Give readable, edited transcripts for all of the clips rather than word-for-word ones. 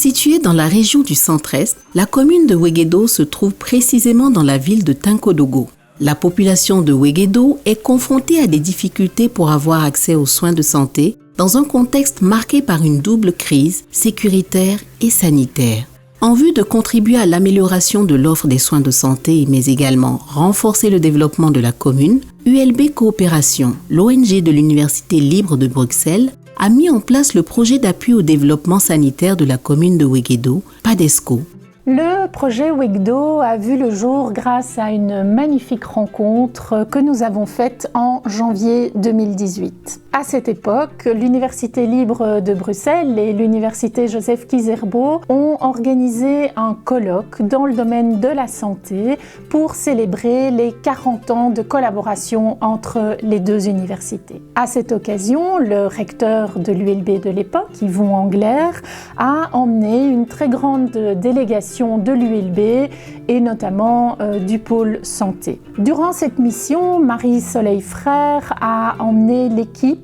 Située dans la région du centre-est, la commune de Weguedo se trouve précisément dans la ville de Tinkodogo. La population de Weguedo est confrontée à des difficultés pour avoir accès aux soins de santé dans un contexte marqué par une double crise sécuritaire et sanitaire. En vue de contribuer à l'amélioration de l'offre des soins de santé, mais également renforcer le développement de la commune, ULB Coopération, l'ONG de l'Université libre de Bruxelles, a mis en place le projet d'appui au développement sanitaire de la commune de Weguedo, PADESCO. Le projet Weguedo a vu le jour grâce à une magnifique rencontre que nous avons faite en janvier 2018. À cette époque, l'Université libre de Bruxelles et l'Université Joseph Kizerbo ont organisé un colloque dans le domaine de la santé pour célébrer les 40 ans de collaboration entre les deux universités. À cette occasion, le recteur de l'ULB de l'époque, Yvon Angler, a emmené une très grande délégation de l'ULB et notamment du pôle santé. Durant cette mission, Marie-Soleil Frère a emmené l'équipe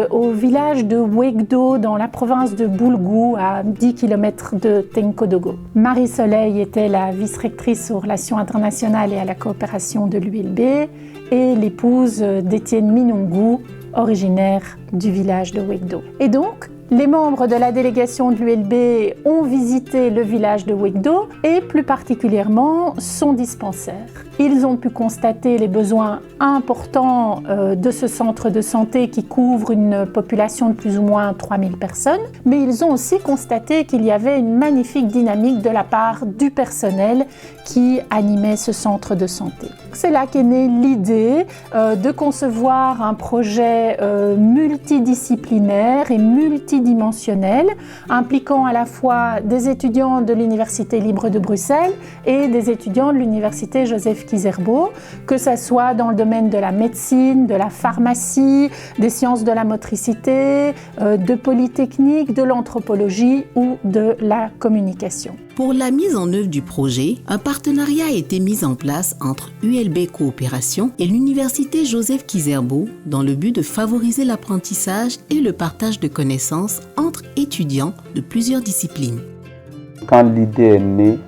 au village de Weguedo dans la province de Boulgou à 10 km de Tinkodogo. Marie-Soleil était la vice-rectrice aux relations internationales et à la coopération de l'ULB et l'épouse d'Étienne Minongou, originaire du village de Weguedo. Et donc, les membres de la délégation de l'ULB ont visité le village de Weguedo et plus particulièrement son dispensaire. Ils ont pu constater les besoins importants de ce centre de santé qui couvre une population de plus ou moins 3000 personnes, mais ils ont aussi constaté qu'il y avait une magnifique dynamique de la part du personnel qui animait ce centre de santé. C'est là qu'est née l'idée de concevoir un projet multidisciplinaire et multidimensionnel, impliquant à la fois des étudiants de l'Université libre de Bruxelles et des étudiants de l'Université Joseph Kizerbo, que ce soit dans le domaine de la médecine, de la pharmacie, des sciences de la motricité, de Polytechnique, de l'anthropologie ou de la communication. Pour la mise en œuvre du projet, un partenariat a été mis en place entre ULB Coopération et l'Université Joseph Kizerbo dans le but de favoriser l'apprentissage et le partage de connaissances entre étudiants de plusieurs disciplines. Quand l'idée est née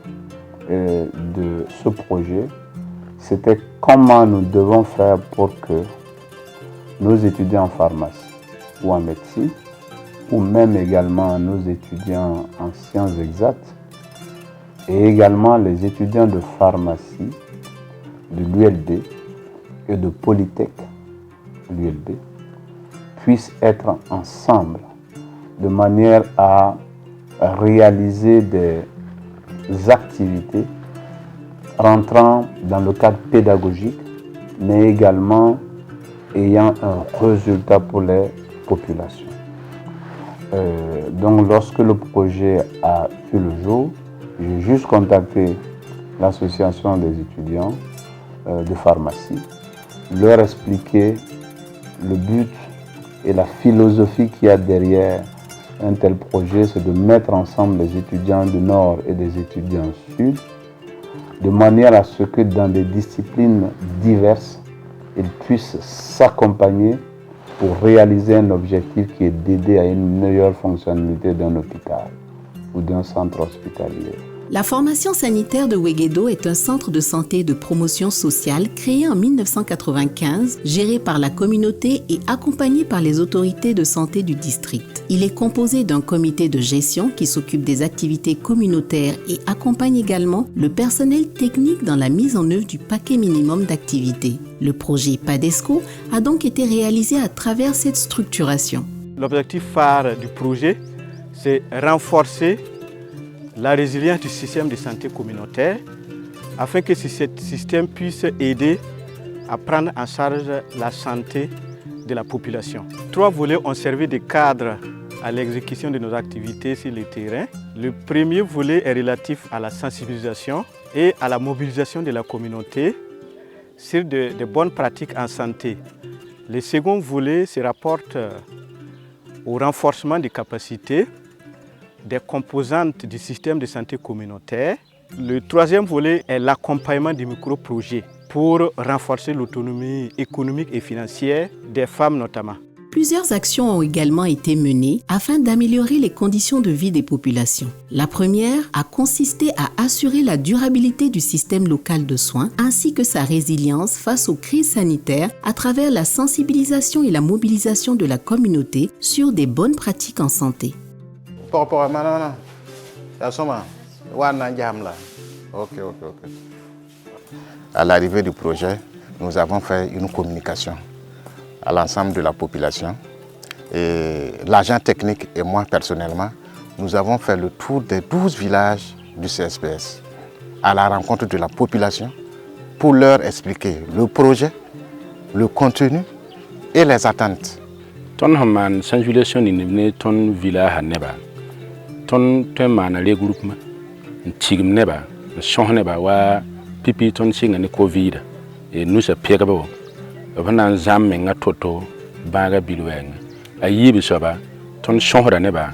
de ce projet, c'était comment nous devons faire pour que nos étudiants en pharmacie ou en médecine, ou même également nos étudiants en sciences exactes, et également les étudiants de pharmacie de l'ULB et de Polytech de l'ULB puissent être ensemble de manière à réaliser des activités rentrant dans le cadre pédagogique, mais également ayant un résultat pour les populations. Donc lorsque le projet a vu le jour, j'ai juste contacté l'association des étudiants de pharmacie, leur expliquer le but et la philosophie qu'il y a derrière un tel projet, c'est de mettre ensemble les étudiants du Nord et des étudiants Sud, de manière à ce que dans des disciplines diverses, ils puissent s'accompagner pour réaliser un objectif qui est d'aider à une meilleure fonctionnalité d'un hôpital ou d'un centre hospitalier. La formation sanitaire de Weguedo est un centre de santé et de promotion sociale créé en 1995, géré par la communauté et accompagné par les autorités de santé du district. Il est composé d'un comité de gestion qui s'occupe des activités communautaires et accompagne également le personnel technique dans la mise en œuvre du paquet minimum d'activités. Le projet PADESCO a donc été réalisé à travers cette structuration. L'objectif phare du projet, c'est renforcer la résilience du système de santé communautaire afin que ce système puisse aider à prendre en charge la santé de la population. 3 volets ont servi de cadre à l'exécution de nos activités sur le terrain. Le premier volet est relatif à la sensibilisation et à la mobilisation de la communauté sur de bonnes pratiques en santé. Le second volet se rapporte au renforcement des capacités des composantes du système de santé communautaire. Le troisième volet est l'accompagnement des micro-projets pour renforcer l'autonomie économique et financière des femmes notamment. Plusieurs actions ont également été menées afin d'améliorer les conditions de vie des populations. La première a consisté à assurer la durabilité du système local de soins ainsi que sa résilience face aux crises sanitaires à travers la sensibilisation et la mobilisation de la communauté sur des bonnes pratiques en santé. À l'arrivée du projet, nous avons fait une communication à l'ensemble de la population. Et l'agent technique et moi personnellement, nous avons fait le tour des 12 villages du CSPS à la rencontre de la population pour leur expliquer le projet, le contenu et les attentes. Ton haman sensibilisation ni ton village neba. Ton man regroupement tigm neba, shon neba wa pipi ton singa ni Covid et nous se pegabo. Vanan zam menga toto baga bilweng. Ayi bisoba ton shonra neba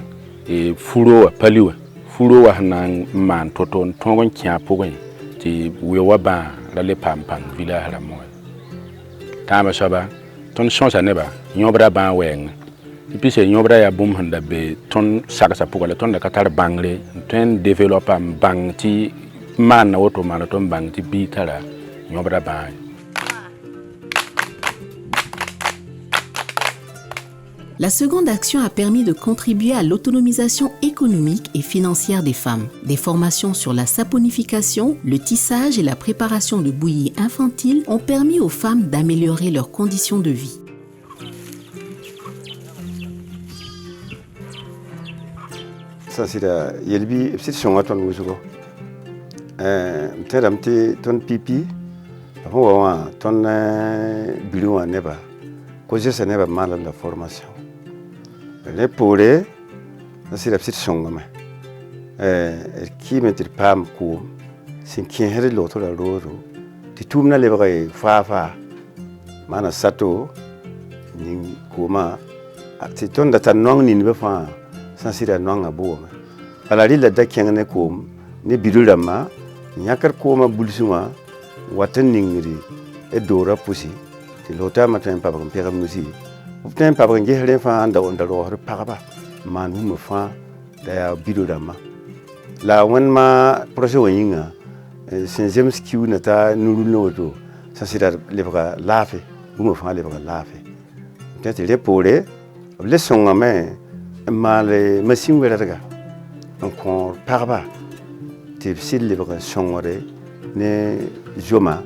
e furo paliwa. Furo wa hanan man toto tongon kya pogon ti wewa ba la le pampang village la mo. Tama soba ton shonsa neba nyobra ba weng. Puis c'est nyobra ya bum handa be ton sakasa pugala ton da katar bangle ton develop am bang ti man na woto man ton bang ti bitara nyobra ba. La seconde action a permis de contribuer à l'autonomisation économique et financière des femmes. Des formations sur la saponification, le tissage et la préparation de bouillies infantiles ont permis aux femmes d'améliorer leurs conditions de vie. Ça c'est la yelbi c'est son aton wusugo mteramte ton pipi avant ton biluwa neba ko je sa neba mal la formation les pole ça c'est la petite songama qui mettre pam ko sin kin hele loto la roro ti tumna le bagay fa mana sato ni kuma ti ton da tan nong ni be fa sans sira nong abo ala ri la da kengane ko ni bidulama nyakar ko ma bulsuma watan ningri e dora pusi ti lota matan pa bagam pegam nusi obtain pa bagam jehre fa anda onda ro har pagaba manu mo fa da ya bidulama la wan ma projet wanyinga cinquième skill nata nulu noto sans sira le baga lafe mo fa le baga lafe peut-être les pole le songa mais mal machine weraga encore parba te sil le baga songore ne joma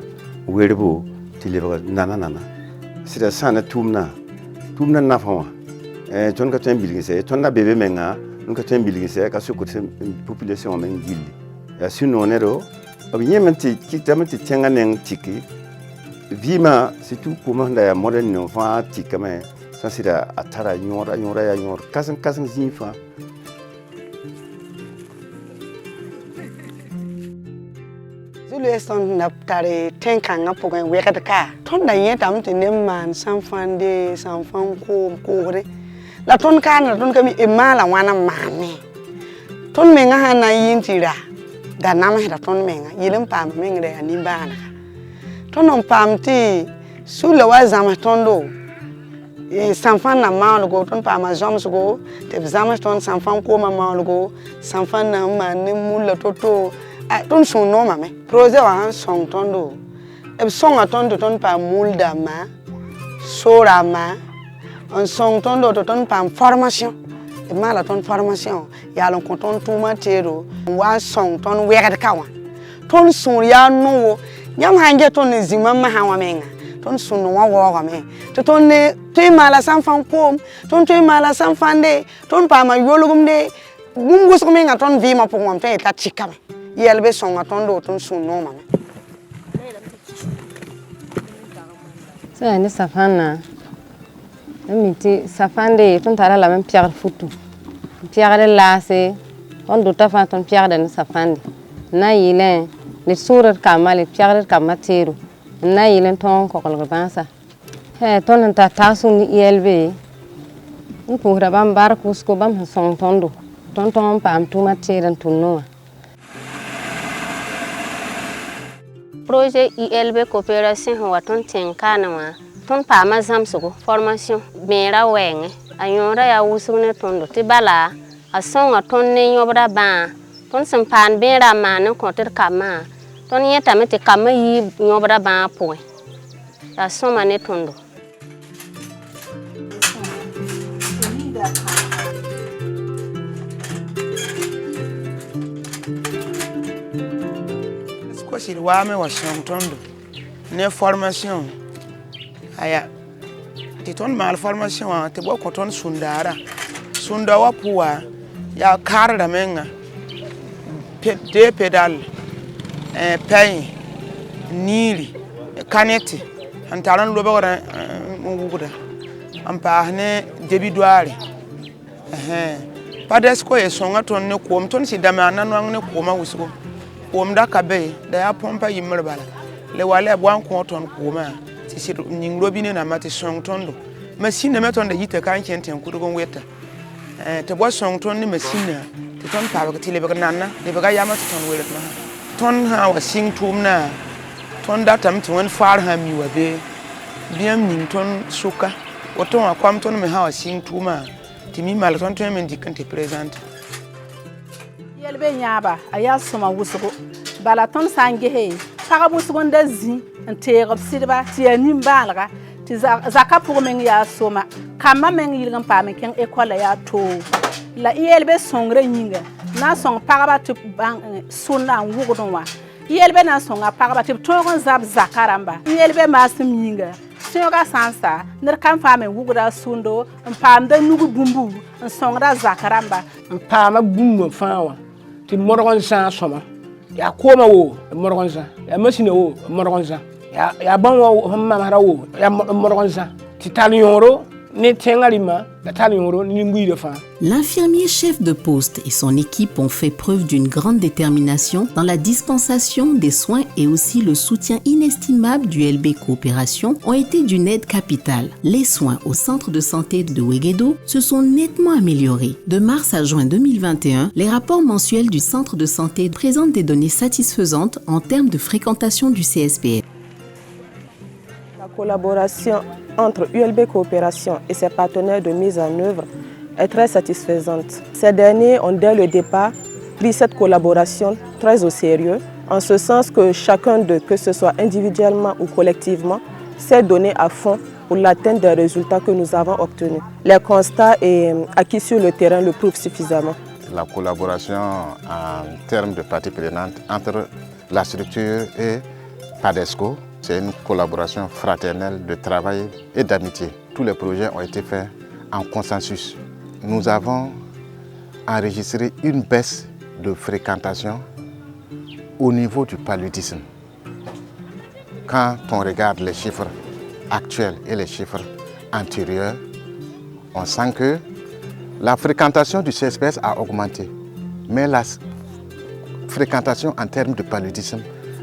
werbo ti le baga nana sida sana tumna na fa ton ka tan bilgise ton na bebe menga on ka tan bilgise ka su ko population men gilli ya sino nero obinyementi kitamenti tenga nen tiki vima c'est tout comment da modern no fa tikame ça c'est à atara nyora ya nyora kasan zinfa zulu son na tare tenkanga pogan wekata ka ton da yetam te nemman sanfande sanfan ko re la ton kana ton kami emala wana mane ton menga hana yintira da nama heda ton menga yelem pam mengre ani bana ton on pamti sulu wa zama tondo sanfan na malugo ton pa ma jomsugo te zama ton sanfan ko ma malugo sanfan na mane mulla toto ton son no mame projet wa son tondo e son tondo ton pa mulda ma sora ma on son tondo ton pa formation e mala ton formation ya lon ton tuma tero wa son ton wega kawa ton son ya no nyam hange ton zima ma hawa menga ton son no wa me to ton ne te mala sanfan ko ton te mala sanfande ton pa ma yolugum de gum go so menga ton vima po ngom te ta chikame yelbe son tondo ton son no mame ça ne safana miti safande ton tara la même pierre futu pierre de lasse on do ta fa ton pierre de safande na yilen le surat kamale pierre kamatero na yilen ton ko ko bansa ton ta tasu ni yelbe on pour rabam bar kusko bam son tondo ton pam tuma tiran tunno projet ILB coopération waton tenkana ton pa ma zamsugo formation mera wenge ayora ya wusune tondo ti bala a songa ton ne nyobra ba ton sampan bera man ko ter kama ton yeta mete kama yi nyobra ba po ya soma ne tondo ko si wa me wa son tondo ne formation aya ti ton mal formation te bo ko ton sundara sunda wa puwa ya karda menga de pedal pay nili kaneti antaran lo bagora nguguda ampa ne debi doare pades ko e songa ton ne ko ton si dama nanu ne ko ma wusugo ko mda kabe da ya pompa yimmer bala le wale bwan ko ton ko ma si nyingro bi ne na mate song tondo machine me ton da yita kan kenten ku dogon weta te bo song ton ni machine te ton pa ba tile ba nanna le ba ya mate ton wele ma ton ha wa sing tum na ton da tam ti won far ha mi wa be biam ning ton suka o ton akwam ton me ha wa sing tuma ti mi mal ton men dikante present yelbe nyaba aya soma wusugo bala ton sange he paga wusugo ndazi nteero sidba ti anim balga ti zaka pour men ya soma kama men yilgan pa men ken école ya to la yelbe songre nyinga na song paga ba ti bang sunna wugudon wa yelbe na song paga ba ti togon zab zakaramba yelbe masim nyinga Senhora Sansa, ner kan fame wuguda sundo, mpamda nugu bumbu, nsongra zakaramba. Mpama bumbu fawa, ti morgon san soma. Ya koma wo, morgon san. Ya machine wo, morgon san. Ya ban wo, mamara wo, ya morgon san. Ti talioro, ne tengalima, la talioro, ni ngui de fa. L'infirmier chef de poste et son équipe ont fait preuve d'une grande détermination dans la dispensation des soins et aussi le soutien inestimable du LB Coopération ont été d'une aide capitale. Les soins au centre de santé de Wegedo se sont nettement améliorés. De mars à juin 2021, les rapports mensuels du centre de santé présentent des données satisfaisantes en termes de fréquentation du CSPF. La collaboration entre ULB Coopération et ses partenaires de mise en œuvre est très satisfaisante. Ces derniers ont dès le départ pris cette collaboration très au sérieux, en ce sens que chacun d'eux, que ce soit individuellement ou collectivement, s'est donné à fond pour l'atteinte des résultats que nous avons obtenus. Les constats et acquis sur le terrain le prouvent suffisamment. La collaboration en termes de parties prenantes entre la structure et PADESCO, c'est une collaboration fraternelle de travail et d'amitié. Tous les projets ont été faits en consensus. Nous avons enregistré une baisse de fréquentation au niveau du paludisme. Quand on regarde les chiffres actuels et les chiffres antérieurs, on sent que la fréquentation du CSPS a augmenté, mais la fréquentation en termes de paludisme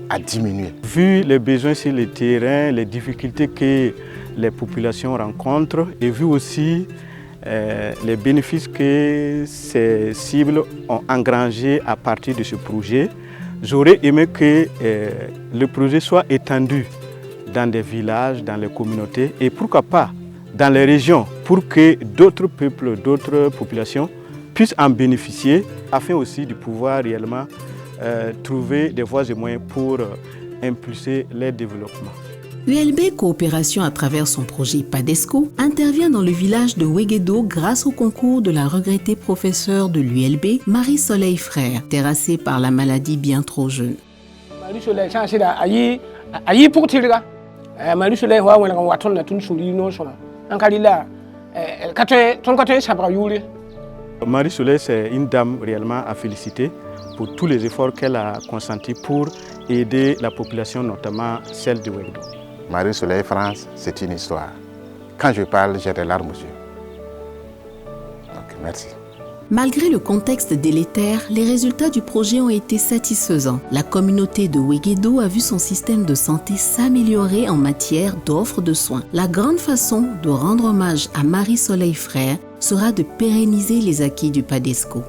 a diminué. Vu les besoins sur le terrain, les difficultés que les populations rencontrent et vu aussi les bénéfices que ces cibles ont engrangés à partir de ce projet, j'aurais aimé que le projet soit étendu dans des villages, dans les communautés et pourquoi pas dans les régions pour que d'autres peuples, d'autres populations puissent en bénéficier afin aussi de pouvoir réellement trouver des voies et moyens pour impulser leur développement. ULB Coopération, à travers son projet PADESCO, intervient dans le village de Wegedo grâce au concours de la regrettée professeure de l'ULB, Marie-Soleil Frère, terrassée par la maladie bien trop jeune. Marie-Soleil, Marie-Soleil, Marie-Soleil, c'est une dame réellement à féliciter pour tous les efforts qu'elle a consentis pour aider la population, notamment celle de Wegedo. Marie-Soleil France, c'est une histoire. Quand je parle, j'ai des larmes aux yeux. Donc, merci. Malgré le contexte délétère, les résultats du projet ont été satisfaisants. La communauté de Wegedo a vu son système de santé s'améliorer en matière d'offres de soins. La grande façon de rendre hommage à Marie-Soleil Frère sera de pérenniser les acquis du PADESCO.